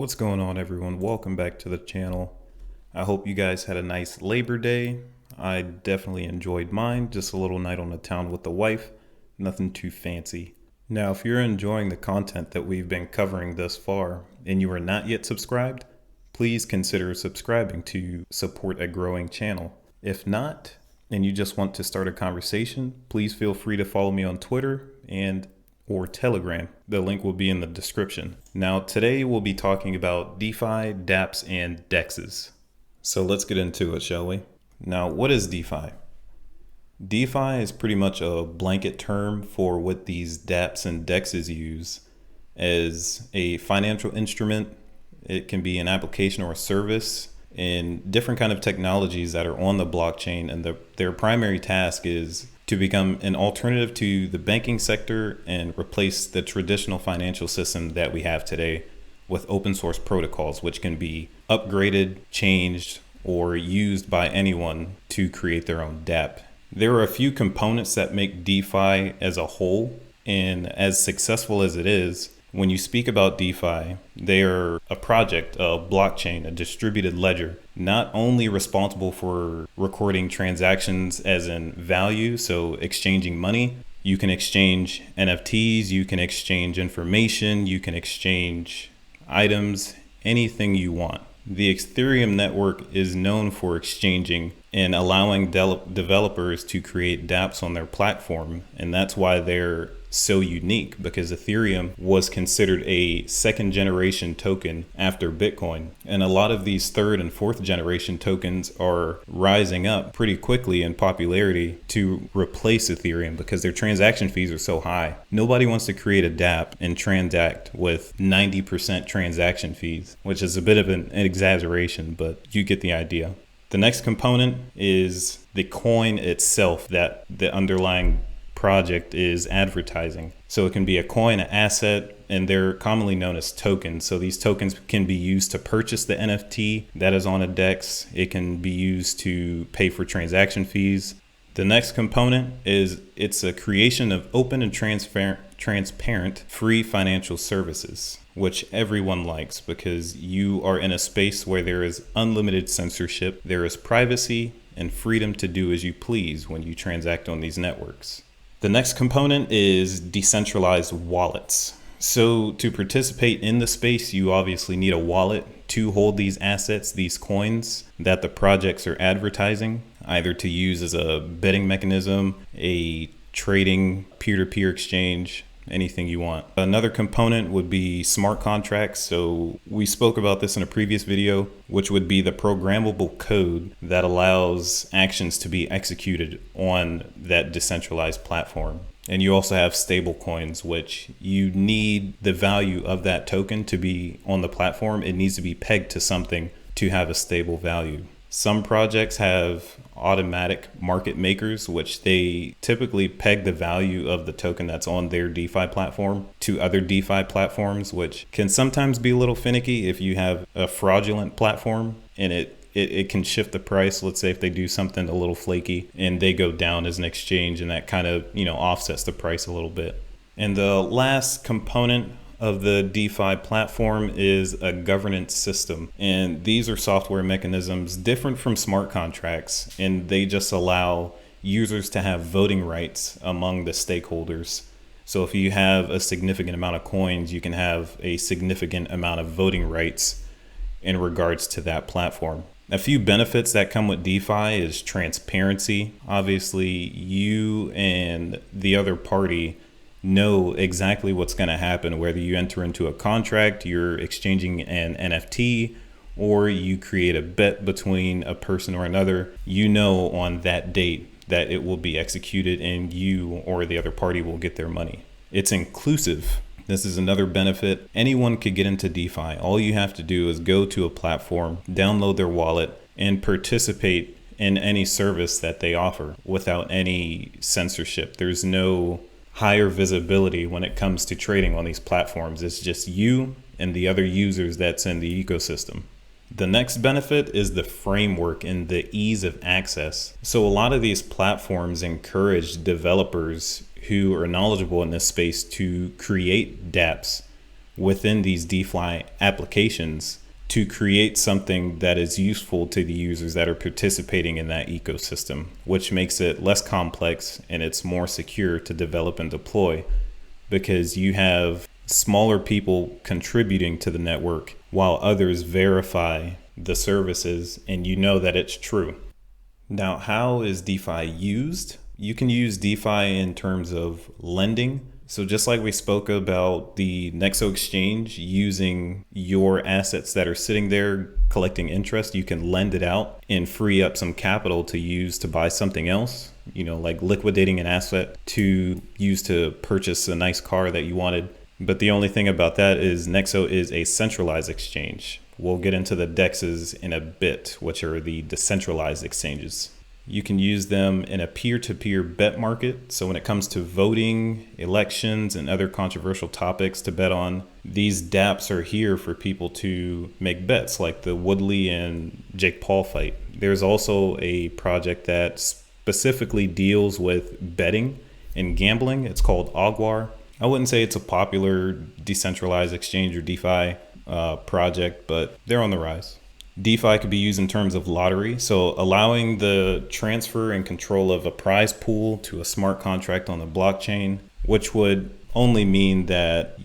What's going on, everyone? Welcome back to the channel. I hope you guys had a nice Labor Day. I definitely enjoyed mine. Just a little night on the town with the wife. Nothing too fancy. Now, if you're enjoying the content that we've been covering thus far and you are not yet subscribed, please consider subscribing to support a growing channel. If not, and you just want to start a conversation, please feel free to follow me on Twitter or Telegram. The link will be in the description. Now, today we'll be talking about DeFi, dApps, and DEXs. So let's get into it, shall we? Now, what is DeFi? DeFi is pretty much a blanket term for what these dApps and DEXs use as a financial instrument. It can be an application or a service and different kind of technologies that are on the blockchain, and their primary task is to become an alternative to the banking sector and replace the traditional financial system that we have today with open source protocols, which can be upgraded, changed, or used by anyone to create their own dApp. There are a few components that make DeFi as a whole, and as successful as it is, when you speak about DeFi, they are a project, a blockchain, a distributed ledger, not only responsible for recording transactions as in value, so exchanging money. You can exchange NFTs, you can exchange information, you can exchange items, anything you want. The Ethereum network is known for exchanging and allowing developers to create dApps on their platform, and that's why they're so unique, because Ethereum was considered a second generation token after Bitcoin, and a lot of these third and fourth generation tokens are rising up pretty quickly in popularity to replace Ethereum because their transaction fees are so high. Nobody wants to create a dApp and transact with 90% transaction fees, which is a bit of an exaggeration, but you get the idea. The next component is the coin itself that the underlying project is advertising. So it can be a coin, an asset, and they're commonly known as tokens. So these tokens can be used to purchase the NFT that is on a DEX. It can be used to pay for transaction fees. The next component is it's a creation of open and transparent free financial services, which everyone likes because you are in a space where there is unlimited censorship, there is privacy and freedom to do as you please when you transact on these networks. The next component is decentralized wallets. So to participate in the space, you obviously need a wallet to hold these assets, these coins that the projects are advertising, either to use as a betting mechanism, a trading peer-to-peer exchange, anything you want. Another component would be smart contracts. So we spoke about this in a previous video, which would be the programmable code that allows actions to be executed on that decentralized platform. And you also have stable coins, which you need the value of that token to be on the platform. It needs to be pegged to something to have a stable value. Some projects have automatic market makers, which they typically peg the value of the token that's on their DeFi platform to other DeFi platforms, which can sometimes be a little finicky if you have a fraudulent platform and it can shift the price. Let's say if they do something a little flaky and they go down as an exchange, and that kind of, offsets the price a little bit. And the last component of the DeFi platform is a governance system. And these are software mechanisms different from smart contracts, and they just allow users to have voting rights among the stakeholders. So if you have a significant amount of coins, you can have a significant amount of voting rights in regards to that platform. A few benefits that come with DeFi is transparency. Obviously, you and the other party know exactly what's going to happen, whether you enter into a contract, you're exchanging an NFT, or you create a bet between a person or another. You know on that date that it will be executed and you or the other party will get their money. It's inclusive. This is another benefit. Anyone could get into DeFi. All you have to do is go to a platform, download their wallet, and participate in any service that they offer without any censorship. There's no higher visibility when it comes to trading on these platforms. It's just you and the other users that's in the ecosystem. The next benefit is the framework and the ease of access. So a lot of these platforms encourage developers who are knowledgeable in this space to create dApps within these DeFi applications to create something that is useful to the users that are participating in that ecosystem, which makes it less complex and it's more secure to develop and deploy because you have smaller people contributing to the network while others verify the services and you know that it's true. Now, how is DeFi used? You can use DeFi in terms of lending. So just like we spoke about the NEXO exchange using your assets that are sitting there collecting interest, you can lend it out and free up some capital to use to buy something else, like liquidating an asset to use to purchase a nice car that you wanted. But the only thing about that is NEXO is a centralized exchange. We'll get into the DEXs in a bit, which are the decentralized exchanges. You can use them in a peer-to-peer bet market. So when it comes to voting, elections, and other controversial topics to bet on, these dApps are here for people to make bets, like the Woodley and Jake Paul fight. There's also a project that specifically deals with betting and gambling. It's called Aguar. I wouldn't say it's a popular decentralized exchange or DeFi project, but they're on the rise. DeFi could be used in terms of lottery, so allowing the transfer and control of a prize pool to a smart contract on the blockchain, which would only mean that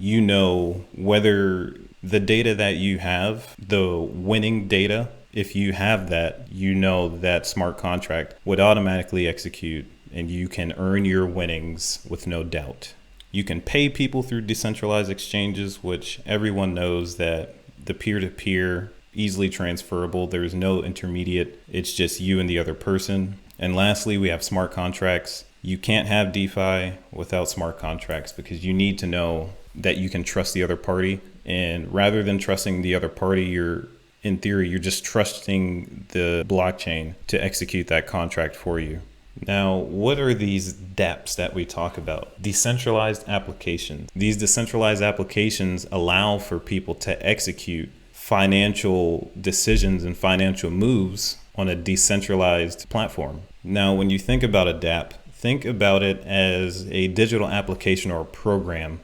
whether the data that you have, the winning data, if you have that, that smart contract would automatically execute and you can earn your winnings with no doubt. You can pay people through decentralized exchanges, which everyone knows that the peer-to-peer easily transferable. There's no intermediate. It's just you and the other person. And lastly, we have smart contracts. You can't have DeFi without smart contracts because you need to know that you can trust the other party. And rather than trusting the other party, you're just trusting the blockchain to execute that contract for you. Now, what are these dApps that we talk about? Decentralized applications. These decentralized applications allow for people to execute financial decisions and financial moves on a decentralized platform. Now, when you think about a dApp, think about it as a digital application or a program,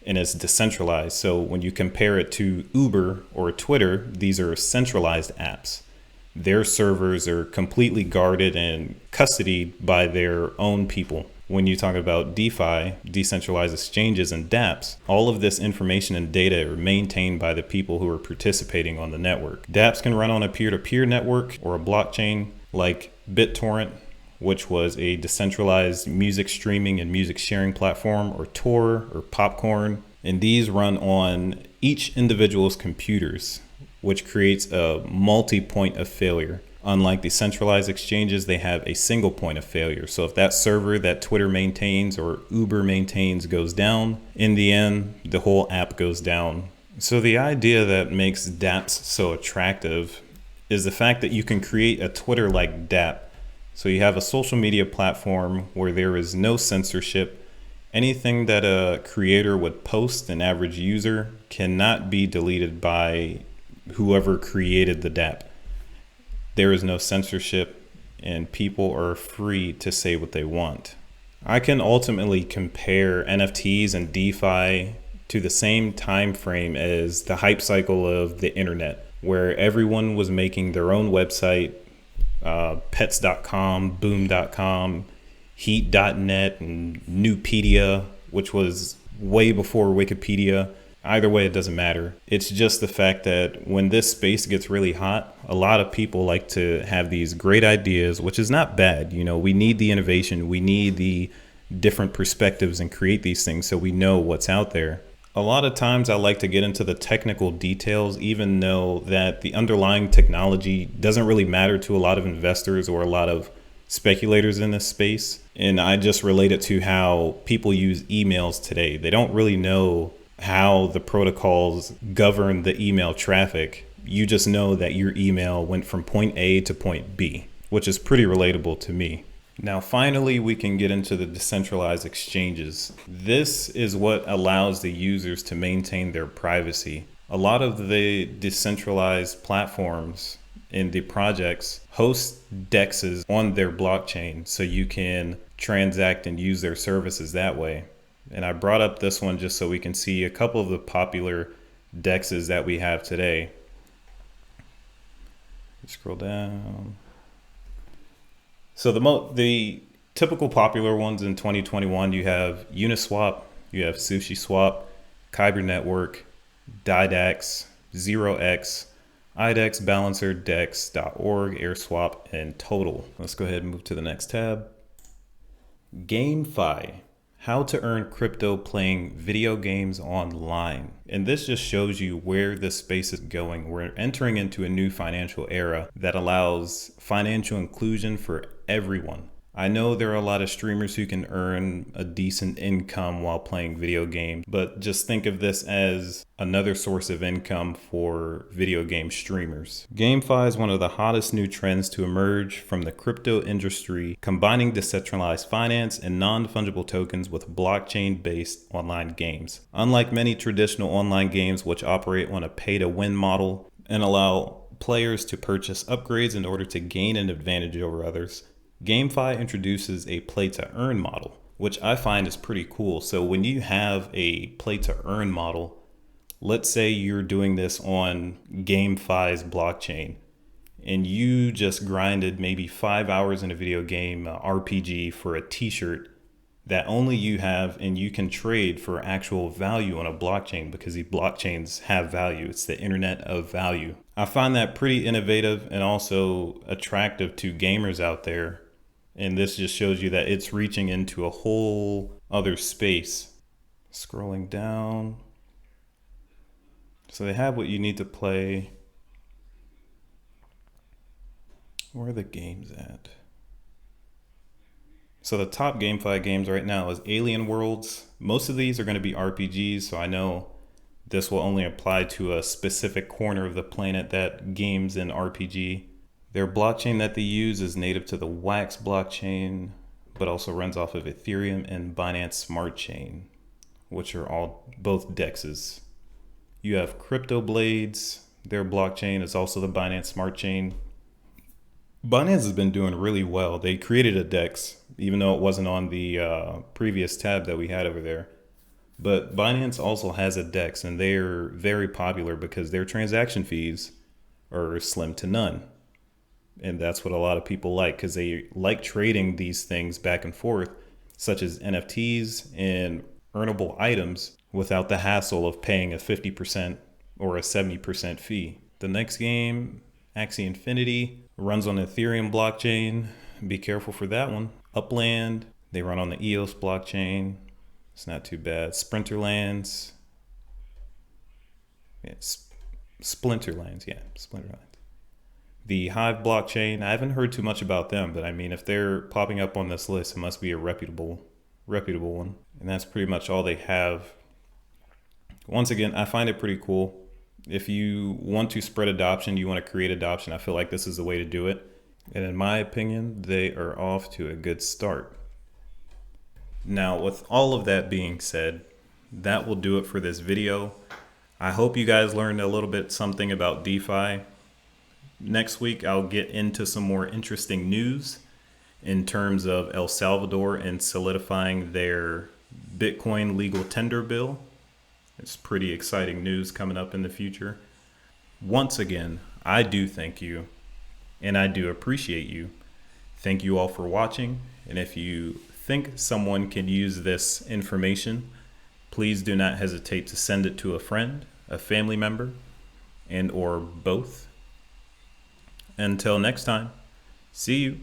and it's decentralized. So when you compare it to Uber or Twitter, these are centralized apps. Their servers are completely guarded and custodied by their own people. When you talk about DeFi, decentralized exchanges, and dApps, all of this information and data are maintained by the people who are participating on the network. dApps can run on a peer-to-peer network or a blockchain like BitTorrent, which was a decentralized music streaming and music sharing platform, or Tor or Popcorn. And these run on each individual's computers, which creates a multi-point of failure. Unlike decentralized exchanges, they have a single point of failure. So if that server that Twitter maintains or Uber maintains goes down, in the end, the whole app goes down. So the idea that makes dApps so attractive is the fact that you can create a Twitter-like dApp. So you have a social media platform where there is no censorship. Anything that a creator would post, an average user, cannot be deleted by whoever created the dApp. There is no censorship and people are free to say what they want. I can ultimately compare NFTs and DeFi to the same time frame as the hype cycle of the internet, where everyone was making their own website, pets.com, boom.com, heat.net, and Newpedia, which was way before Wikipedia. Either way, it doesn't matter. It's just the fact that when this space gets really hot, a lot of people like to have these great ideas, which is not bad. We need the innovation. We need the different perspectives and create these things so we know what's out there. A lot of times I like to get into the technical details, even though that the underlying technology doesn't really matter to a lot of investors or a lot of speculators in this space. And I just relate it to how people use emails today. They don't really know how the protocols govern the email traffic. You just know that your email went from point A to point B, which is pretty relatable to me. Now, finally, we can get into the decentralized exchanges. This is what allows the users to maintain their privacy. A lot of the decentralized platforms in the projects host DEXs on their blockchain, so you can transact and use their services that way. And I brought up this one just so we can see a couple of the popular dexes that we have today. Scroll down. So the typical popular ones in 2021, you have Uniswap, you have SushiSwap, Kyber Network, Didax, 0x, IDEX, Balancer, Dex.org, AirSwap, and Total. Let's go ahead and move to the next tab. GameFi. How to earn crypto playing video games online. And this just shows you where this space is going. We're entering into a new financial era that allows financial inclusion for everyone. I know there are a lot of streamers who can earn a decent income while playing video games, but just think of this as another source of income for video game streamers. GameFi is one of the hottest new trends to emerge from the crypto industry, combining decentralized finance and non-fungible tokens with blockchain-based online games. Unlike many traditional online games which operate on a pay-to-win model and allow players to purchase upgrades in order to gain an advantage over others, GameFi introduces a play-to-earn model, which I find is pretty cool. So when you have a play-to-earn model, let's say you're doing this on GameFi's blockchain, and you just grinded maybe 5 hours in a video game RPG for a t-shirt that only you have, and you can trade for actual value on a blockchain because these blockchains have value. It's the internet of value. I find that pretty innovative and also attractive to gamers out there. And this just shows you that it's reaching into a whole other space. Scrolling down. So they have what you need to play. Where are the games at? So the top GameFi games right now is Alien Worlds. Most of these are going to be RPGs, so I know this will only apply to a specific corner of the planet that games an RPG. Their blockchain that they use is native to the Wax blockchain, but also runs off of Ethereum and Binance Smart Chain, which are all both dexes. You have Crypto Blades. Their blockchain is also the Binance Smart Chain. Binance has been doing really well. They created a DEX, even though it wasn't on the previous tab that we had over there. But Binance also has a DEX, and they're very popular because their transaction fees are slim to none. And that's what a lot of people like, because they like trading these things back and forth, such as NFTs and earnable items, without the hassle of paying a 50% or a 70% fee. The next game, Axie Infinity, runs on the Ethereum blockchain. Be careful for that one. Upland, they run on the EOS blockchain. It's not too bad. Splinterlands. Yeah, Splinterlands. The Hive blockchain, I haven't heard too much about them, but I mean, if they're popping up on this list, it must be a reputable one. And that's pretty much all they have. Once again, I find it pretty cool. If you want to spread adoption, you want to create adoption, I feel like this is the way to do it. And in my opinion, they are off to a good start. Now, with all of that being said, that will do it for this video. I hope you guys learned a little bit something about DeFi. Next week, I'll get into some more interesting news in terms of El Salvador and solidifying their Bitcoin legal tender bill. It's pretty exciting news coming up in the future. Once again, I do thank you, and I do appreciate you. Thank you all for watching, and if you think someone can use this information, please do not hesitate to send it to a friend, a family member, and or both. Until next time, see you.